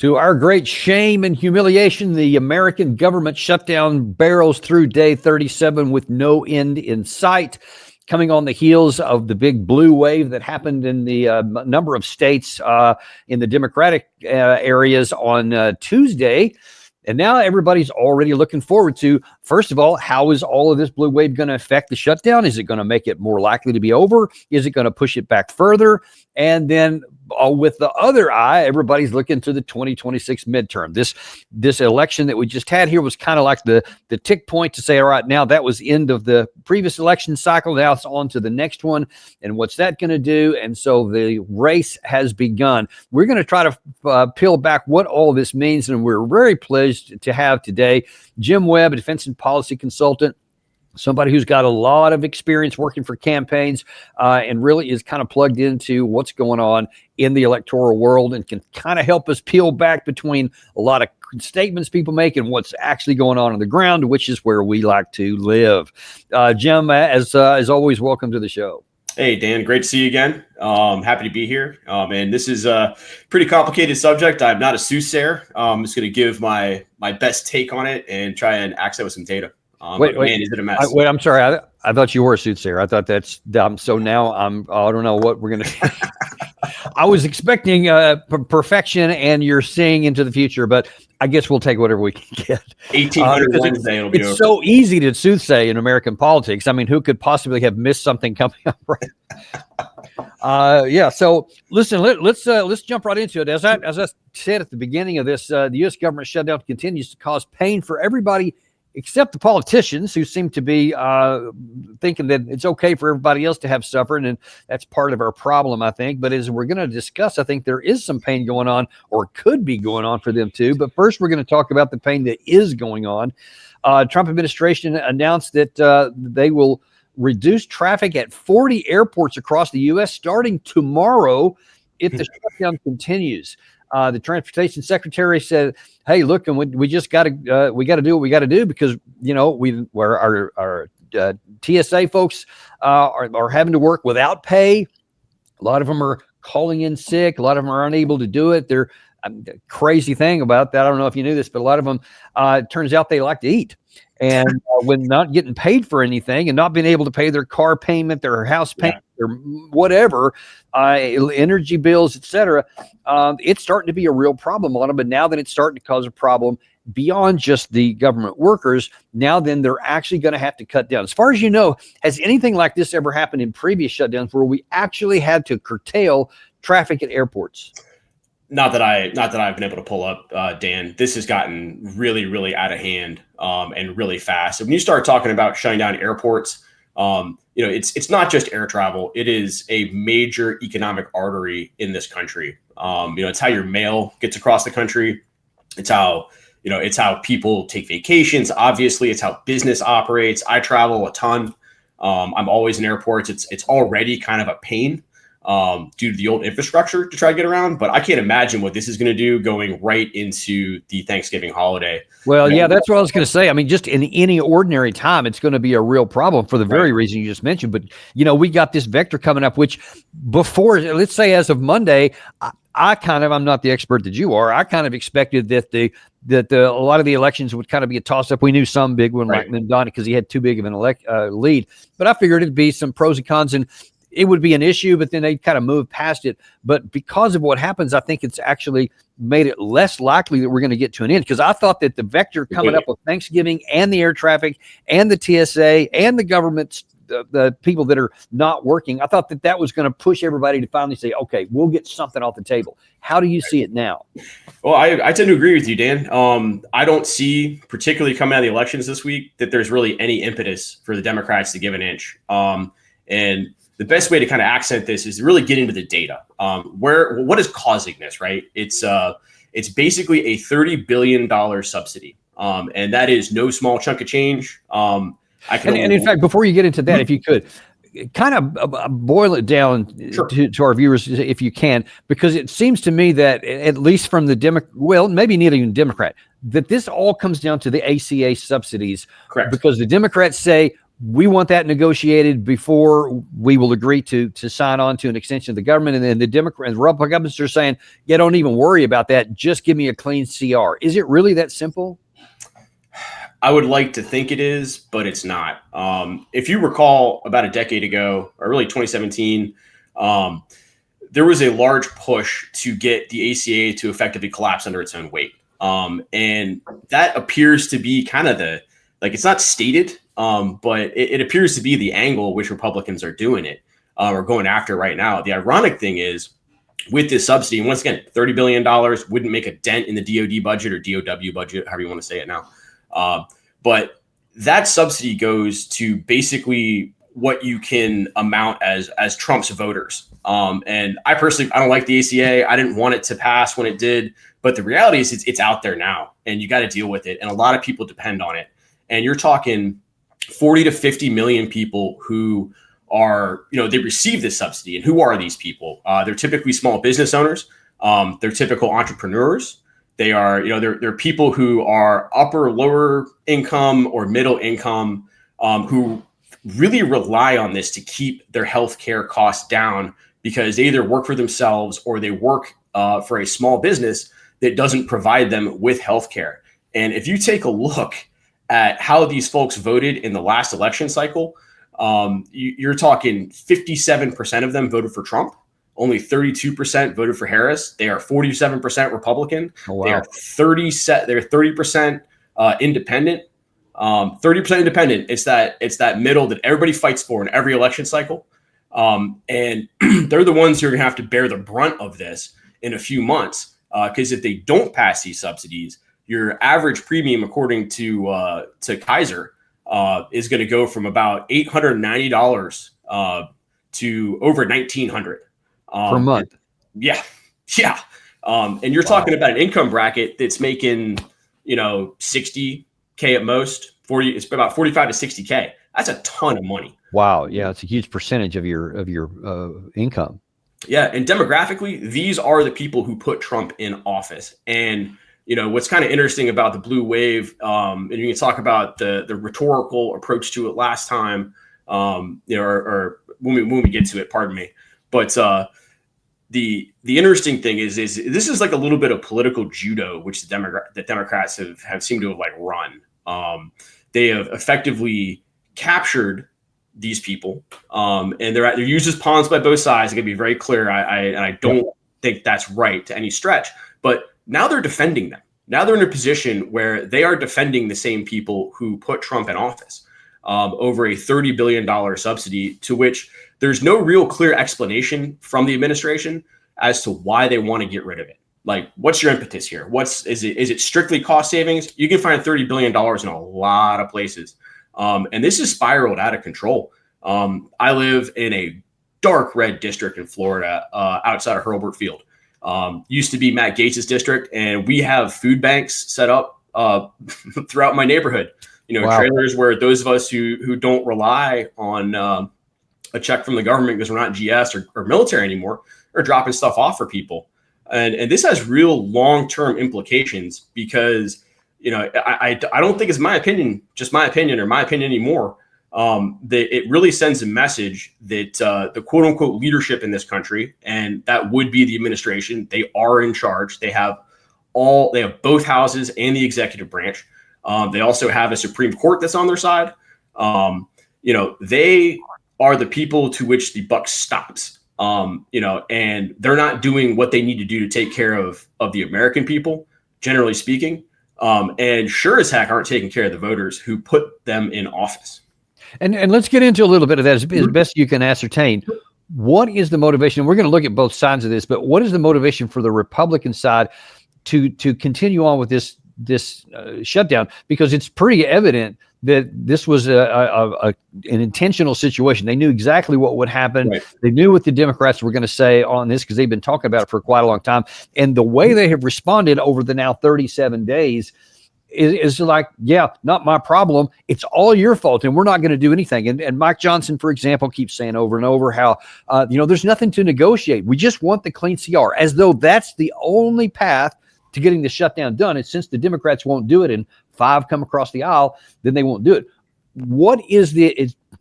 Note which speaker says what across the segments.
Speaker 1: To our great shame and humiliation, the American government shutdown barrels through day 37 with no end in sight, coming on the heels of the big blue wave that happened in the number of states in the Democratic areas on Tuesday. And now everybody's already looking forward to, first of all, how is all of this blue wave going to affect the shutdown? Is it going to make it more likely to be over? Is it going to push it back further? And then with the other eye, everybody's looking to the 2026 midterm. This election that we just had here was kind of like the tick point to say, all right, now that was end of the previous election cycle. Now it's on to the next one. And what's that going to do? And so the race has begun. We're going to try to peel back what all this means. And we're very pleased to have today Jim Webb, a defense and policy consultant, somebody who's got a lot of experience working for campaigns and really is kind of plugged into what's going on in the electoral world and can kind of help us peel back between a lot of statements people make and what's actually going on the ground, which is where we like to live. Jim, as always, welcome to the show.
Speaker 2: Hey, Dan, great to see you again. Happy to be here. And this is a pretty complicated subject. I'm not a soothsayer. I'm just going to give my best take on it and try and accent with some data.
Speaker 1: Wait,
Speaker 2: man, is it a mess?
Speaker 1: I'm sorry. I thought you were a soothsayer. I thought that's dumb. So now I don't know what we're going to I was expecting perfection and you're seeing into the future, but I guess we'll take whatever we can get.
Speaker 2: 1800 Wednesday.
Speaker 1: It's so easy to soothsay in American politics. I mean, who could possibly have missed something coming up? Right. Yeah. So listen, let's jump right into it. As I said at the beginning of this, the U.S. government shutdown continues to cause pain for everybody except the politicians, who seem to be thinking that it's okay for everybody else to have suffering, and that's part of our problem, I think. But as we're going to discuss, I think there is some pain going on, or could be going on for them too. But first, we're going to talk about the pain that is going on. Trump administration announced that they will reduce traffic at 40 airports across the U.S. starting tomorrow if the shutdown continues. The transportation secretary said, "Hey, look, and we just got to do what we got to do because our TSA folks are having to work without pay. A lot of them are calling in sick. A lot of them are unable to do it. They're crazy thing about that. I don't know if you knew this, but a lot of them it turns out they like to eat." And when not getting paid for anything and not being able to pay their car payment, their house payment, or whatever, energy bills, etc., it's starting to be a real problem on them. But now that it's starting to cause a problem beyond just the government workers, now then they're actually going to have to cut down. As far as you know, has anything like this ever happened in previous shutdowns where we actually had to curtail traffic at airports?
Speaker 2: Not that I've been able to pull up, Dan. This has gotten really, really out of hand and really fast. And when you start talking about shutting down airports, it's not just air travel. It is a major economic artery in this country. It's how your mail gets across the country. It's how people take vacations. Obviously, it's how business operates. I travel a ton. I'm always in airports. It's already kind of a pain due to the old infrastructure to try to get around. But I can't imagine what this is going to do going right into the Thanksgiving holiday.
Speaker 1: Well, yeah, that's what I was going to say. I mean, just in any ordinary time, it's going to be a real problem for the very reason you just mentioned. But, we got this vector coming up, which before, let's say as of Monday, I'm not the expert that you are. I kind of expected that a lot of the elections would kind of be a toss-up. We knew some big one like Mamdani because he had too big of an lead. But I figured it'd be some pros and cons, and it would be an issue, but then they kind of move past it. But because of what happens, I think it's actually made it less likely that we're going to get to an end. Because I thought that the vector coming up with Thanksgiving and the air traffic and the TSA and the government's the people that are not working, I thought that was going to push everybody to finally say, okay, we'll get something off the table. How do you see it now?
Speaker 2: Well, I tend to agree with you, Dan. I don't see, particularly coming out of the elections this week, that there's really any impetus for the Democrats to give an inch. And the best way to kind of accent this is to really get into the data. What is causing this, right? It's basically a $30 billion subsidy. And that is no small chunk of change. And
Speaker 1: in fact, before you get into that, if you could kind of boil it down to our viewers, if you can, because it seems to me that at least from the maybe not even Democrat, that this all comes down to the ACA subsidies.
Speaker 2: Correct.
Speaker 1: Because the Democrats say, we want that negotiated before we will agree to sign on to an extension of the government. And then the Democrats, Republicans are saying, yeah, don't even worry about that. Just give me a clean CR. Is it really that simple?
Speaker 2: I would like to think it is, but it's not. If you recall, about a decade ago, or really 2017, there was a large push to get the ACA to effectively collapse under its own weight. And that appears to be kind of it's not stated, but it appears to be the angle which Republicans are doing it, or going after right now. The ironic thing is, with this subsidy, and once again, $30 billion wouldn't make a dent in the DOD budget or DOW budget, however you want to say it now. But that subsidy goes to basically what you can amount as Trump's voters. And I don't like the ACA. I didn't want it to pass when it did, but the reality is it's out there now and you got to deal with it. And a lot of people depend on it. And you're talking 40 to 50 million people who are, they receive this subsidy. And who are these people? They're typically small business owners. They're typical entrepreneurs. They are, they're people who are upper, lower income or middle income, who really rely on this to keep their healthcare costs down because they either work for themselves or they work for a small business that doesn't provide them with healthcare. And if you take a look at how these folks voted in the last election cycle, you're talking 57% of them voted for Trump. Only 32% voted for Harris. They are 47% Republican.
Speaker 1: Oh, wow.
Speaker 2: They are 30% independent. 30% independent. It's that middle that everybody fights for in every election cycle. And they're the ones who are going to have to bear the brunt of this in a few months. Because if they don't pass these subsidies, your average premium, according to Kaiser, is going to go from about $890 to over $1,900
Speaker 1: per month.
Speaker 2: Yeah. And you're talking about an income bracket that's making, $60K at most, 40. It's about 45 to 60K. That's a ton of money.
Speaker 1: Wow. Yeah. It's a huge percentage of your income.
Speaker 2: Yeah. And demographically, these are the people who put Trump in office. And, what's kind of interesting about the blue wave, and you can talk about the rhetorical approach to it last time, or when we get to it, pardon me. But the interesting thing is this is like a little bit of political judo, which the Democrats have seemed to have run. They have effectively captured these people, and they're used as pawns by both sides. I can be very clear. I don't think that's right to any stretch, but now they're defending them. Now they're in a position where they are defending the same people who put Trump in office, over a $30 billion subsidy, to which there's no real clear explanation from the administration as to why they want to get rid of it. Like, what's your impetus here? Is it strictly cost savings? You can find $30 billion in a lot of places. And this has spiraled out of control. I live in a dark red district in Florida, outside of Hurlburt Field. Used to be Matt Gaetz's district, and we have food banks set up throughout my neighborhood. Wow. Trailers where those of us who don't rely on a check from the government because we're not GS or military anymore are dropping stuff off for people. And this has real long-term implications because, I don't think it's my opinion anymore. That it really sends a message that the quote unquote leadership in this country, and that would be the administration, they are in charge. They have both houses and the executive branch. They also have a Supreme Court that's on their side. They are the people to which the buck stops. And they're not doing what they need to do to take care of the American people, generally speaking. And sure as heck aren't taking care of the voters who put them in office. And
Speaker 1: let's get into a little bit of that as best you can ascertain. What is the motivation? We're going to look at both sides of this, but what is the motivation for the Republican side to continue on with this shutdown? Because it's pretty evident that this was an intentional situation. They knew exactly what would happen. Right. They knew what the Democrats were going to say on this because they've been talking about it for quite a long time. And the way they have responded over the now 37 days is like, yeah, not my problem. It's all your fault, and we're not going to do anything. And Mike Johnson, for example, keeps saying over and over how, there's nothing to negotiate. We just want the clean CR, as though that's the only path to getting the shutdown done. And since the Democrats won't do it and 5 come across the aisle, then they won't do it. what is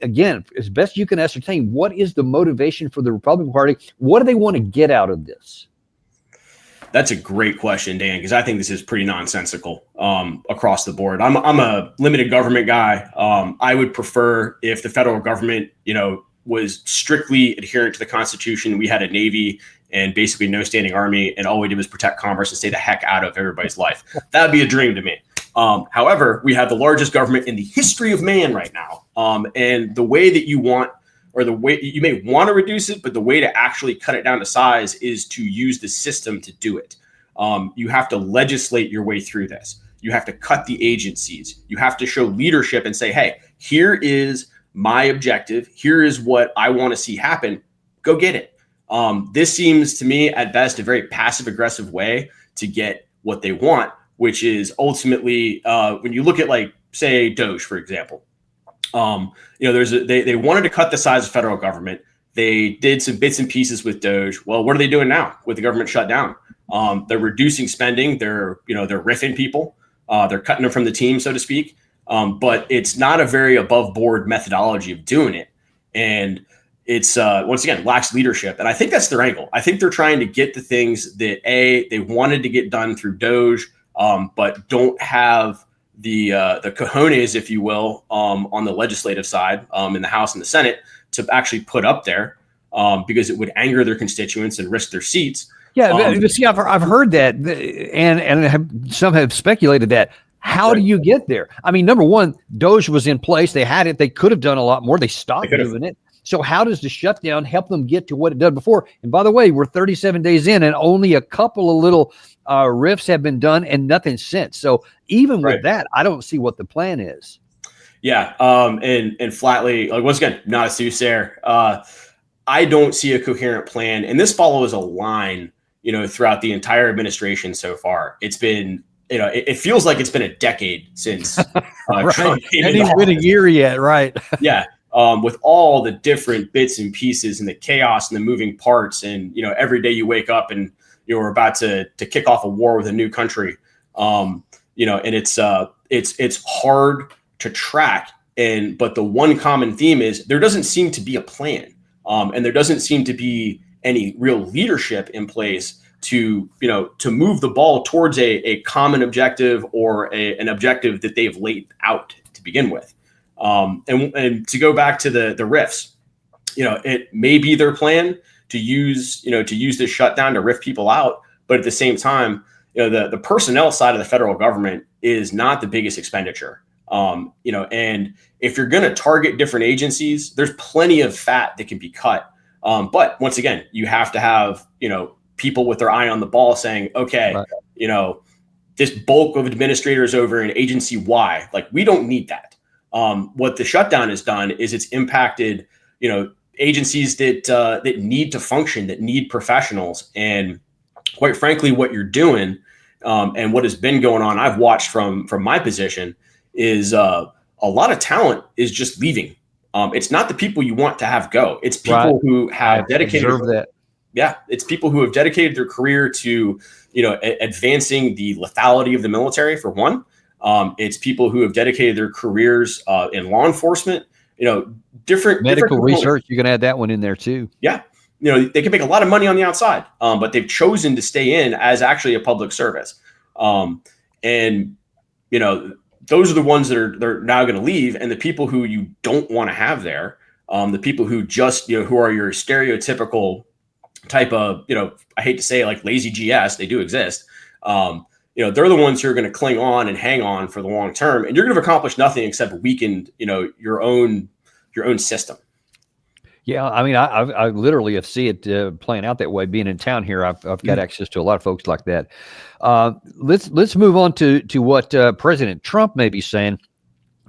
Speaker 1: again, as best you can ascertain, what is the motivation for the Republican Party? What do they want to get out of this?
Speaker 2: That's a great question, Dan, because I think this is pretty nonsensical across the board. I'm a limited government guy. I would prefer if the federal government, was strictly adherent to the Constitution. We had a Navy and basically no standing army, and all we did was protect commerce and stay the heck out of everybody's life. That would be a dream to me. However, we have the largest government in the history of man right now. And the way that you want, or the way you may want to reduce it, but the way to actually cut it down to size is to use the system to do it. You have to legislate your way through this. You have to cut the agencies. You have to show leadership and say, hey, here is my objective. Here is what I want to see happen. Go get it. This seems to me at best a very passive aggressive way to get what they want, which is ultimately when you look at, like, say, Doge, for example, they wanted to cut the size of federal government. They did some bits and pieces with Doge. Well, what are they doing now with the government shutdown? They're reducing spending. They're riffing people. They're cutting them from the team, so to speak. But it's not a very above board methodology of doing it. And it's once again lacks leadership. And I think that's their angle. I think they're trying to get the things that they wanted to get done through Doge, but don't have the cojones, if you will, on the legislative side, in the House and the Senate, to actually put up there, because it would anger their constituents and risk their seats.
Speaker 1: Yeah, see, I've heard that, and some have speculated that. How do you get there? I mean, number one, Doge was in place. They had it. They could have done a lot more. They stopped doing it. So how does the shutdown help them get to what it did before? And by the way, we're 37 days in, and only a couple of little riffs have been done and nothing since. So even with that, I don't see what the plan is.
Speaker 2: Yeah. And flatly, like, once again, not a soothsayer. I don't see a coherent plan. And this follows a line, throughout the entire administration so far. It's been, it feels like it's been a decade since Trump came
Speaker 1: in. It's been a year yet, right?
Speaker 2: Yeah. With all the different bits and pieces and the chaos and the moving parts, and every day you wake up and we're about to kick off a war with a new country, and it's hard to track. But the one common theme is there doesn't seem to be a plan, and there doesn't seem to be any real leadership in place to move the ball towards a common objective, or an objective that they've laid out to begin with. And to go back to the riffs, it may be their plan to use this shutdown to riff people out. But at the same time, the personnel side of the federal government is not the biggest expenditure. And if you're going to target different agencies, there's plenty of fat that can be cut. But once again, you have to have, people with their eye on the ball saying, okay, right, this bulk of administrators over in agency Y, like, we don't need that. What the shutdown has done is it's impacted, agencies that need to function, that need professionals. And quite frankly, what you're doing, and what has been going on, I've watched from my position, is a lot of talent is just leaving. It's not the people you want to have go. It's people who have dedicated. That. Yeah, it's people who have dedicated their career to, advancing the lethality of the military, for one. It's people who have dedicated their careers in law enforcement, different
Speaker 1: medical
Speaker 2: different
Speaker 1: research. You can add that one in there too.
Speaker 2: Yeah. They can make a lot of money on the outside, but they've chosen to stay in as actually a public service. And those are the ones that they're now going to leave. And the people who you don't want to have there, the people who just, who are your stereotypical type of, I hate to say it, like lazy GS, they do exist. They're the ones who are going to cling on and hang on for the long term, and you're going to accomplish nothing except weaken, your own system.
Speaker 1: Yeah, I mean, I literally have seen it playing out that way. Being in town here, I've got access to a lot of folks like that. Let's move on to what President Trump may be saying,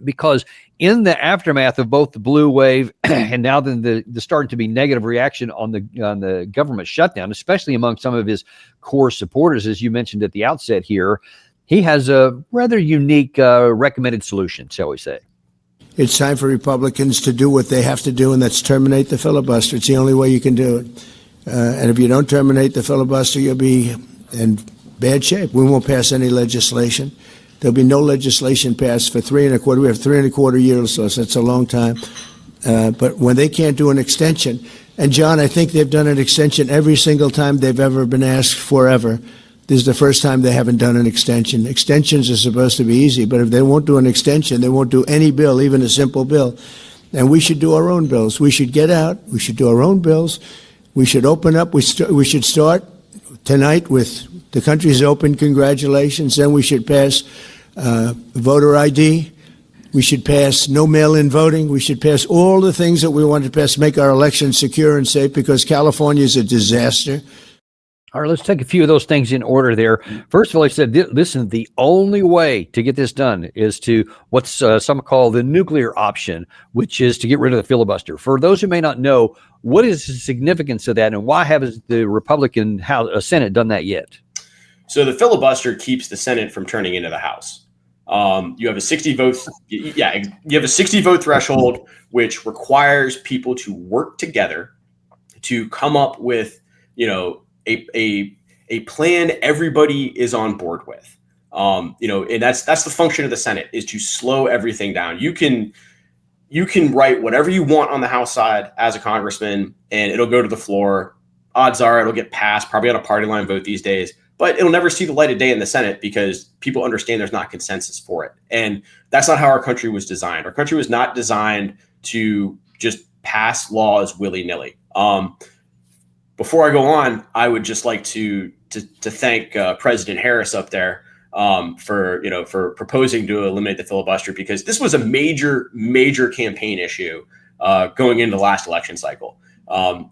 Speaker 1: because in the aftermath of both the blue wave and now the starting to be negative reaction on the government shutdown, especially among some of his core supporters, as you mentioned at the outset here, he has a rather unique recommended solution, shall we say.
Speaker 3: It's time for Republicans to do what they have to do, and that's terminate the filibuster. It's the only way you can do it. And if you don't terminate the filibuster, you'll be in bad shape. We won't pass any legislation. there'll be no legislation passed for 3.25. We have 3.25 years, so that's a long time. But when they can't do an extension, and John, I think they've done an extension every single time they've ever been asked forever. This is the first time they haven't done an extension. Extensions are supposed to be easy, but if they won't do an extension, they won't do any bill, even a simple bill. And we should do our own bills. We should get out. We should do our own bills. We should open up. We should start tonight with the country's open. Congratulations. Then we should pass voter ID. We should pass no mail-in voting. We should pass all the things that we want to pass, make our elections secure and safe, because California is a disaster.
Speaker 1: All right, let's take a few of those things in order there. First of all, he said, listen, the only way to get this done is to what's some call the nuclear option, which is to get rid of the filibuster. For those who may not know, what is the significance of that, and why hasn't the Republican House, Senate done that yet?
Speaker 2: So the filibuster keeps the Senate from turning into the House. You have a 60 vote. Yeah, you have a 60 vote threshold, which requires people to work together to come up with, a plan everybody is on board with. And that's the function of the Senate, is to slow everything down. You can write whatever you want on the House side as a congressman, and it'll go to the floor. Odds are it'll get passed, probably on a party line vote these days, but it'll never see the light of day in the Senate because people understand there's not consensus for it. And that's not how our country was designed. Our country was not designed to just pass laws willy-nilly. Before I go on, I would just like to thank President Harris up there for proposing to eliminate the filibuster, because this was a major campaign issue going into the last election cycle.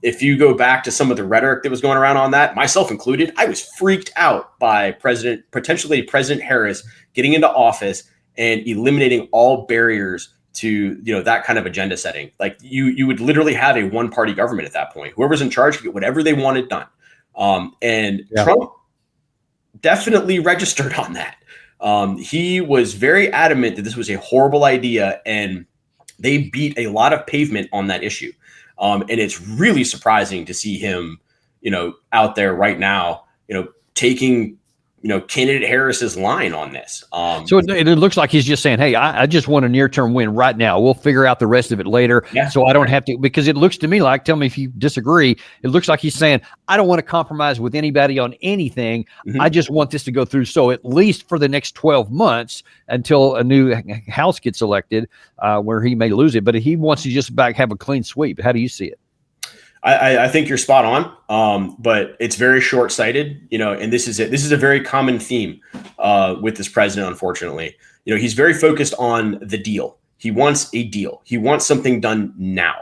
Speaker 2: If you go back to some of the rhetoric that was going around on that, myself included, I was freaked out by potentially President Harris getting into office and eliminating all barriers to that kind of agenda setting. Like you would literally have a one-party government at that point. Whoever's in charge could get whatever they wanted done. Trump definitely registered on that. He was very adamant that this was a horrible idea, and they beat a lot of pavement on that issue. And it's really surprising to see him, out there right now, taking candidate Harris's line on this.
Speaker 1: So it looks like he's just saying, hey, I just want a near-term win right now. We'll figure out the rest of it later. Yeah. So I don't have to, because it looks to me like, tell me if you disagree, it looks like he's saying, I don't want to compromise with anybody on anything. Mm-hmm. I just want this to go through. So at least for the next 12 months until a new House gets elected, where he may lose it, but he wants to just have a clean sweep. How do you see it?
Speaker 2: I think you're spot on, but it's very short-sighted, and this is a very common theme with this president, unfortunately. He's very focused on the deal. He wants a deal. He wants something done now.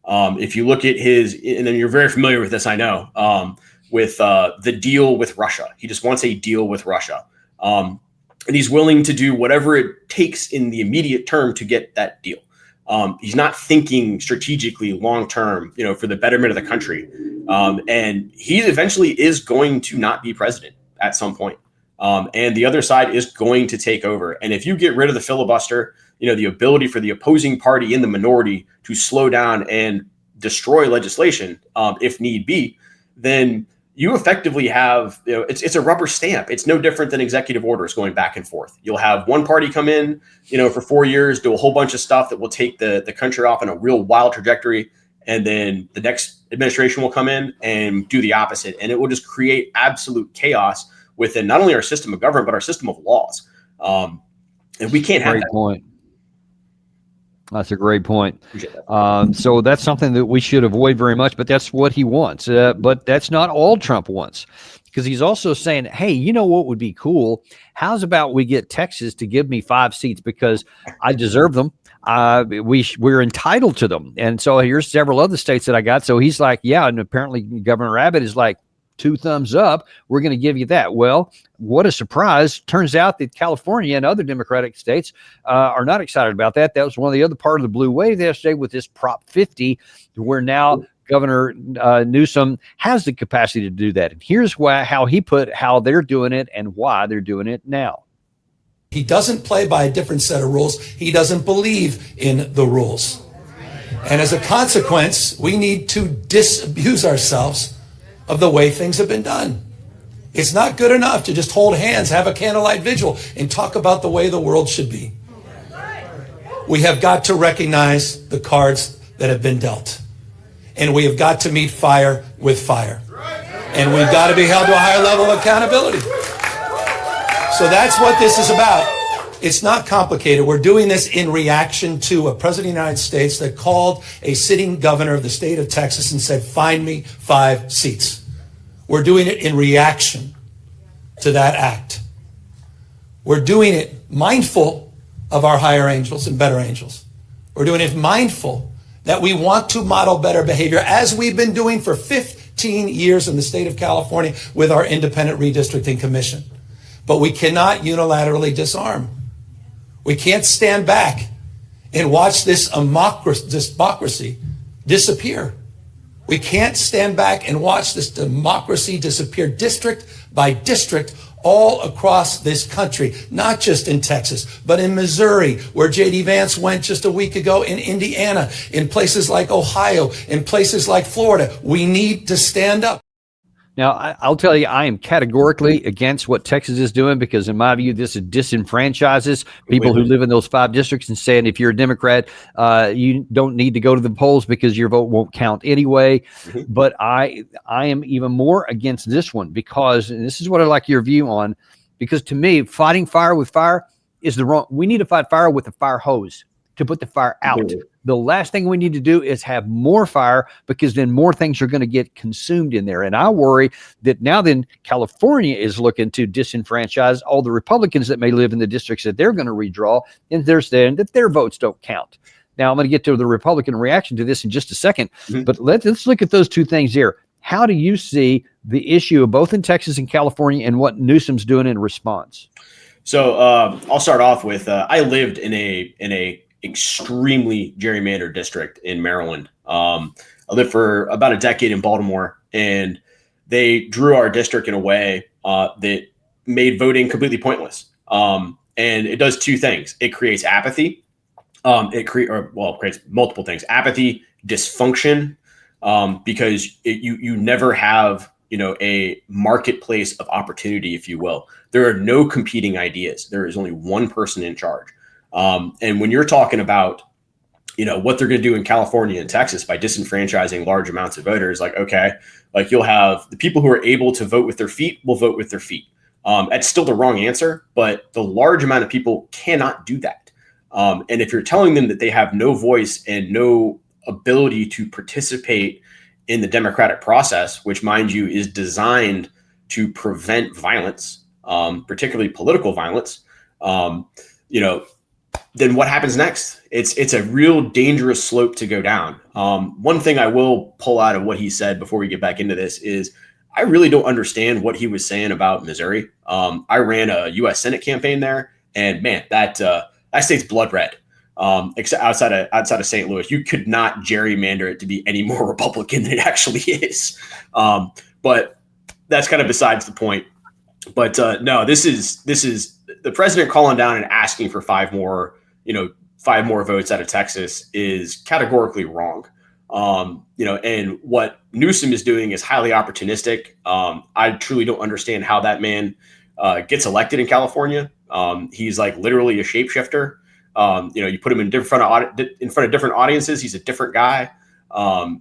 Speaker 2: If you look at and then you're very familiar with this, I know, with the deal with Russia. He just wants a deal with Russia. And he's willing to do whatever it takes in the immediate term to get that deal. He's not thinking strategically long-term, for the betterment of the country. And he eventually is going to not be president at some point. And the other side is going to take over. And if you get rid of the filibuster, the ability for the opposing party in the minority to slow down and destroy legislation, if need be, then you effectively have, it's a rubber stamp. It's no different than executive orders going back and forth. You'll have one party come in, for 4 years, do a whole bunch of stuff that will take the country off in a real wild trajectory. And then the next administration will come in and do the opposite. And it will just create absolute chaos within not only our system of government, but our system of laws. And we can't have that.
Speaker 1: Great point. That's a great point. So that's something that we should avoid very much, but that's what he wants. But that's not all Trump wants, because he's also saying, hey, you know what would be cool? How's about we get Texas to give me 5 seats because I deserve them. We're entitled to them. And so here's several other states that I got. So he's like, yeah. And apparently Governor Abbott is like, 2 thumbs up. We're going to give you that. Well, what a surprise. Turns out that California and other Democratic states are not excited about that. That was one of the other part of the blue wave yesterday with this Prop 50, where now Governor Newsom has the capacity to do that. And here's how he put how they're doing it and why they're doing it now.
Speaker 4: He doesn't play by a different set of rules. He doesn't believe in the rules. And as a consequence, we need to disabuse ourselves of the way things have been done. It's not good enough to just hold hands, have a candlelight vigil, and talk about the way the world should be. We have got to recognize the cards that have been dealt. And we have got to meet fire with fire. And we've got to be held to a higher level of accountability. So that's what this is about. It's not complicated. We're doing this in reaction to a president of the United States that called a sitting governor of the state of Texas and said, find me 5 seats. We're doing it in reaction to that act. We're doing it mindful of our higher angels and better angels. We're doing it mindful that we want to model better behavior, as we've been doing for 15 years in the state of California with our independent redistricting commission. But we cannot unilaterally disarm. We can't stand back and watch this democracy disappear. We can't stand back and watch this democracy disappear district by district all across this country, not just in Texas, but in Missouri, where J.D. Vance went just a week ago, in Indiana, in places like Ohio, in places like Florida. We need to stand up.
Speaker 1: Now, I'll tell you, I am categorically against what Texas is doing, because in my view, this is disenfranchises people who live in those 5 districts, and saying if you're a Democrat, you don't need to go to the polls because your vote won't count anyway. Mm-hmm. But I am even more against this one, because, and this is what I like your view on, because to me, fighting fire with fire is the wrong. We need to fight fire with a fire hose to put the fire out. Mm-hmm. The last thing we need to do is have more fire, because then more things are going to get consumed in there. And I worry that now then California is looking to disenfranchise all the Republicans that may live in the districts that they're going to redraw, and they're saying that their votes don't count. Now, I'm going to get to the Republican reaction to this in just a second, mm-hmm. but let's look at those two things here. How do you see the issue of both in Texas and California, and what Newsom's doing in response?
Speaker 2: So I'll start off with I lived in a extremely gerrymandered district in Maryland. I lived for about a decade in Baltimore, and they drew our district in a way that made voting completely pointless. And it does 2 things. It creates apathy. It creates multiple things: apathy, dysfunction, because you never have, a marketplace of opportunity, if you will. There are no competing ideas. There is only one person in charge. And when you're talking about, what they're going to do in California and Texas by disenfranchising large amounts of voters, you'll have the people who are able to vote with their feet will vote with their feet. That's still the wrong answer, but the large amount of people cannot do that. And if you're telling them that they have no voice and no ability to participate in the democratic process, which, mind you, is designed to prevent violence, particularly political violence, then what happens next? It's a real dangerous slope to go down. One thing I will pull out of what he said before we get back into this is I really don't understand what he was saying about Missouri. I ran a U.S. Senate campaign there, and man, that state's blood red. Except outside of St. Louis, you could not gerrymander it to be any more Republican than it actually is. But that's kind of besides the point. But no, this is the president calling down and asking for 5 more votes out of Texas is categorically wrong. And what Newsom is doing is highly opportunistic. I truly don't understand how that man gets elected in California. He's like literally a shapeshifter. You put him in front of different audiences. He's a different guy.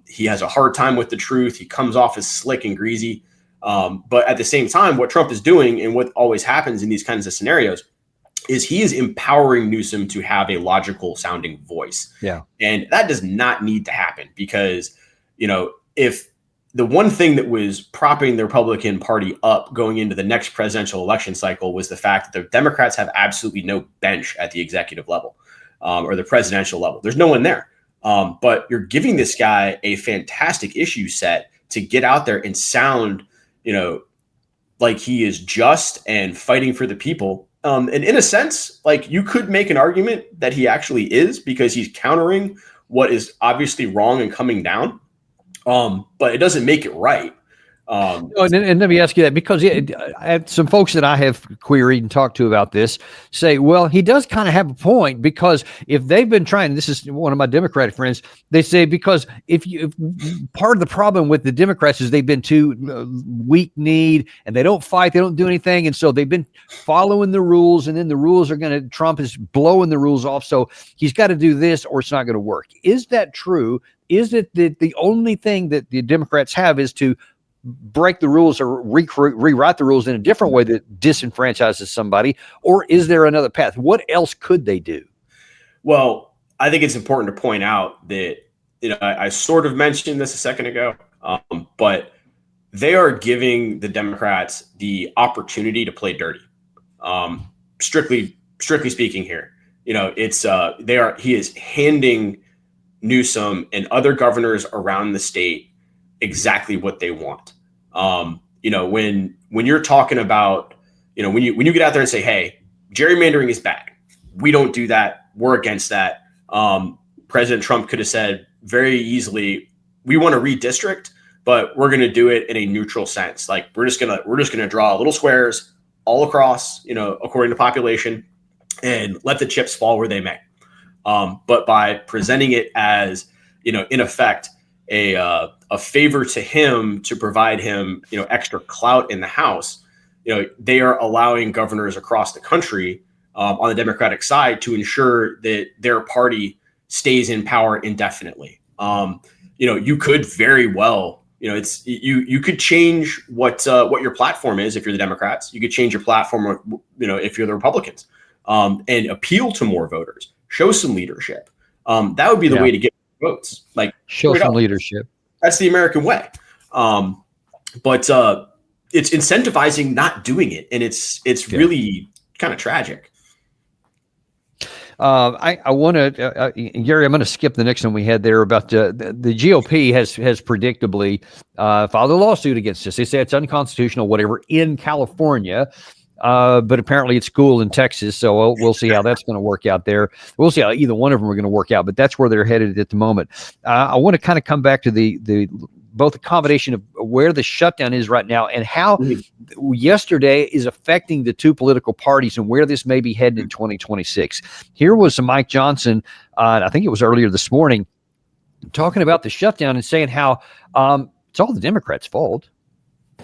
Speaker 2: He has a hard time with the truth. He comes off as slick and greasy. But at the same time, what Trump is doing, and what always happens in these kinds of scenarios, is he is empowering Newsom to have a logical sounding voice. Yeah. And that does not need to happen, because, if the one thing that was propping the Republican Party up going into the next presidential election cycle was the fact that the Democrats have absolutely no bench at the executive level, or the presidential level. There's no one there. But you're giving this guy a fantastic issue set to get out there and sound, like he is just and fighting for the people. And in a sense, you could make an argument that he actually is, because he's countering what is obviously wrong and coming down. But it doesn't make it right.
Speaker 1: And let me ask you that, because some folks that I have queried and talked to about this say, well, he does kind of have a point, because if they've been trying, this is one of my Democratic friends, they say, because if part of the problem with the Democrats is they've been too weak-kneed, and they don't fight, they don't do anything, and so they've been following the rules, and then the rules are going to, Trump is blowing the rules off, so he's got to do this or it's not going to work. Is that true? Is it that the only thing that the Democrats have is to break the rules or rewrite the rules in a different way that disenfranchises somebody, or is there another path? What else could they do?
Speaker 2: Well, I think it's important to point out that, I sort of mentioned this a second ago, but they are giving the Democrats the opportunity to play dirty. Strictly speaking here, he is handing Newsom and other governors around the state exactly what they want. When you're talking about, when you get out there and say, hey, gerrymandering is bad, we don't do that, we're against that. President Trump could have said very easily, we want to redistrict, but we're going to do it in a neutral sense. Like, we're just going to draw little squares all across, according to population, and let the chips fall where they may. But by presenting it as, in effect, a favor to him to provide him, extra clout in the House, they are allowing governors across the country on the Democratic side to ensure that their party stays in power indefinitely. You could very well, you could change what your platform is if you're the Democrats. You could change your platform, if you're the Republicans, and appeal to more voters, show some leadership. That would be the way to get votes. Like,
Speaker 1: show some leadership.
Speaker 2: That's the American way. But it's incentivizing not doing it. And it's really kind of tragic.
Speaker 1: I want to, Gary, I'm going to skip the next one we had there about the GOP has predictably filed a lawsuit against us. They say it's unconstitutional, whatever, in California. But apparently it's cool in Texas, so we'll see how that's going to work out there. We'll see how either one of them are going to work out, but that's where they're headed at the moment. I want to kind of come back to the both the combination of where the shutdown is right now and how yesterday is affecting the two political parties and where this may be heading in 2026. Here was Mike Johnson, I think it was earlier this morning, talking about the shutdown and saying how it's all the Democrats' fault.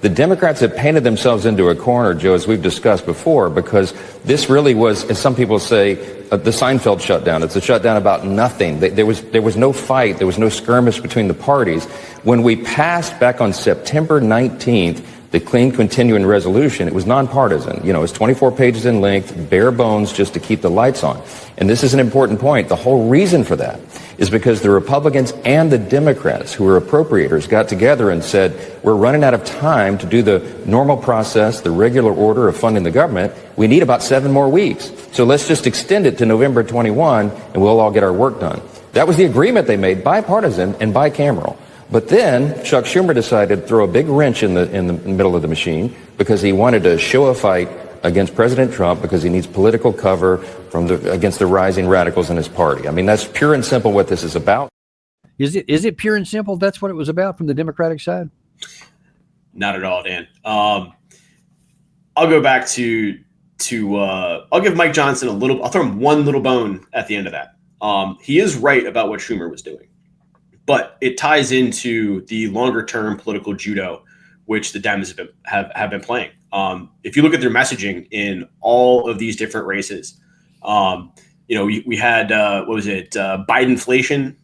Speaker 5: The Democrats have painted themselves into a corner, Joe, as we've discussed before, because this really was, as some people say, the Seinfeld shutdown. It's a shutdown about nothing. There was no fight. There was no skirmish between the parties. When we passed back on September 19th, the clean continuing resolution, it was nonpartisan. It was 24 pages in length, bare bones, just to keep the lights on. And this is an important point. The whole reason for that is because the Republicans and the Democrats, who were appropriators, got together and said, we're running out of time to do the normal process, the regular order of funding the government. We need about 7 more weeks. So let's just extend it to November 21, and we'll all get our work done. That was the agreement they made, bipartisan and bicameral. But then Chuck Schumer decided to throw a big wrench in the middle of the machine because he wanted to show a fight against President Trump because he needs political cover against the rising radicals in his party. I mean, that's pure and simple what this is about.
Speaker 1: Is it pure and simple? That's what it was about from the Democratic side?
Speaker 2: Not at all, Dan. I'll go back to I'll give Mike Johnson I'll throw him one little bone at the end of that. He is right about what Schumer was doing, but it ties into the longer term political judo, which the Dems have been playing. If you look at their messaging in all of these different races, we had, Bidenflation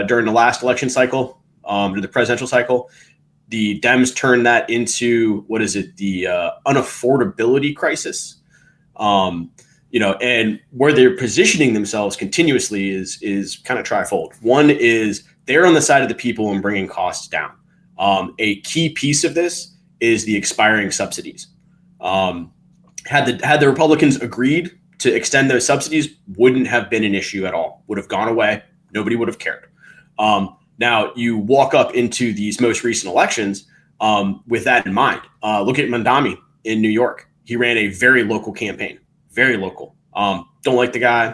Speaker 2: during the last election cycle, or the presidential cycle. The Dems turned that into, the unaffordability crisis. And where they're positioning themselves continuously is kind of trifold. One is they're on the side of the people and bringing costs down. A key piece of this is the expiring subsidies. Had the Republicans agreed to extend those subsidies, wouldn't have been an issue at all. Would have gone away. Nobody would have cared. Now you walk up into these most recent elections with that in mind. Look at Mamdani in New York. He ran a very local campaign, very local. Don't like the guy.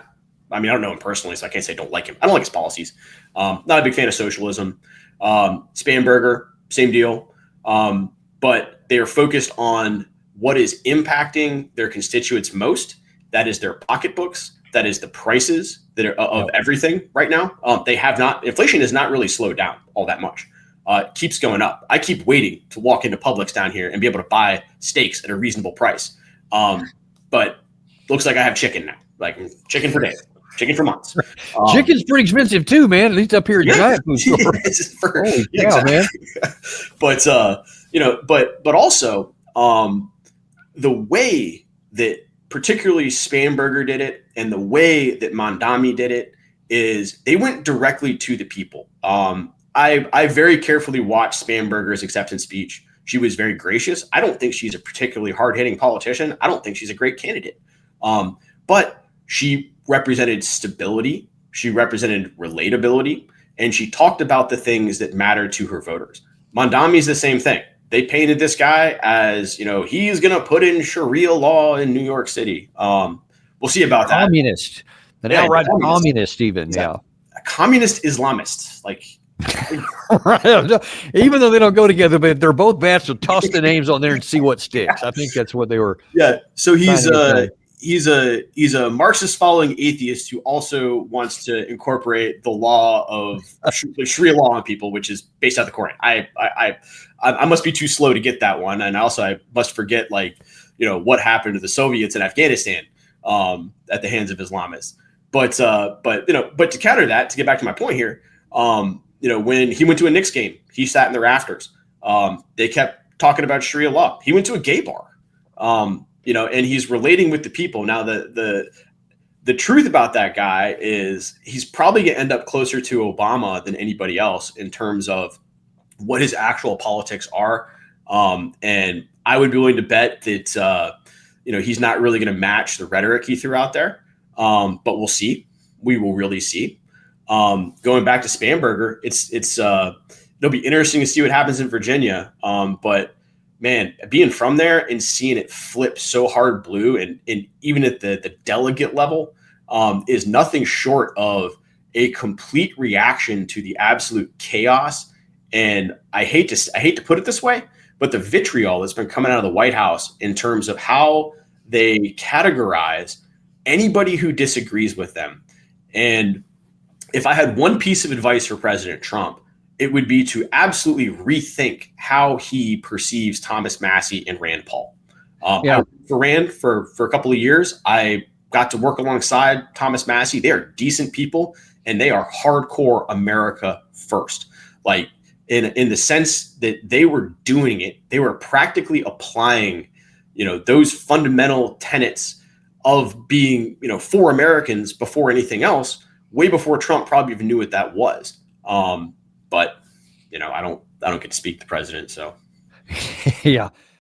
Speaker 2: I mean, I don't know him personally, so I can't say don't like him. I don't like his policies. Not a big fan of socialism. Spanberger, same deal. but they are focused on what is impacting their constituents most. That is their pocketbooks. That is the prices that are of everything right now. Inflation has not really slowed down all that much. It keeps going up. I keep waiting to walk into Publix down here and be able to buy steaks at a reasonable price. But looks like I have chicken now, like chicken for days, chicken for months.
Speaker 1: Chicken's pretty expensive too, man. At least up here at Giant Food Store. Holy cow, man.
Speaker 2: But but also the way that particularly Spanberger did it and the way that Mamdani did it is they went directly to the people. I very carefully watched Spanberger's acceptance speech. She was very gracious. I don't think she's a particularly hard-hitting politician. I don't think she's a great candidate. But she represented stability. She represented relatability. And she talked about the things that matter to her voters. Mamdani is the same thing. They painted this guy as, he's going to put in Sharia law in New York City. We'll see about that.
Speaker 1: Communist. An outright communist even, exactly.
Speaker 2: A communist Islamist. Like,
Speaker 1: even though they don't go together, but they're both bad, so toss the names on there and see what sticks. I think that's what they were.
Speaker 2: Yeah. So he's a Marxist following atheist who also wants to incorporate the law of Sharia law on people, which is based out of the Quran. I must be too slow to get that one, and also I must forget what happened to the Soviets in Afghanistan at the hands of Islamists. But to counter that, to get back to my point here, when he went to a Knicks game, he sat in the rafters. They kept talking about Sharia law. He went to a gay bar. And he's relating with the people. Now, the truth about that guy is he's probably going to end up closer to Obama than anybody else in terms of what his actual politics are. And I would be willing to bet that, he's not really going to match the rhetoric he threw out there. But we'll see. We will really see. Going back to Spanberger, it'll be interesting to see what happens in Virginia. But man, being from there and seeing it flip so hard blue and even at the delegate level is nothing short of a complete reaction to the absolute chaos. And I hate to put it this way, but the vitriol that's been coming out of the White House in terms of how they categorize anybody who disagrees with them. And if I had one piece of advice for President Trump, it would be to absolutely rethink how he perceives Thomas Massie and Rand Paul. For Rand for a couple of years, I got to work alongside Thomas Massie. They are decent people, and they are hardcore America first. Like in the sense that they were doing it, they were practically applying, those fundamental tenets of being, for Americans before anything else, way before Trump probably even knew what that was. But I don't get to speak to the president. So,
Speaker 1: yeah.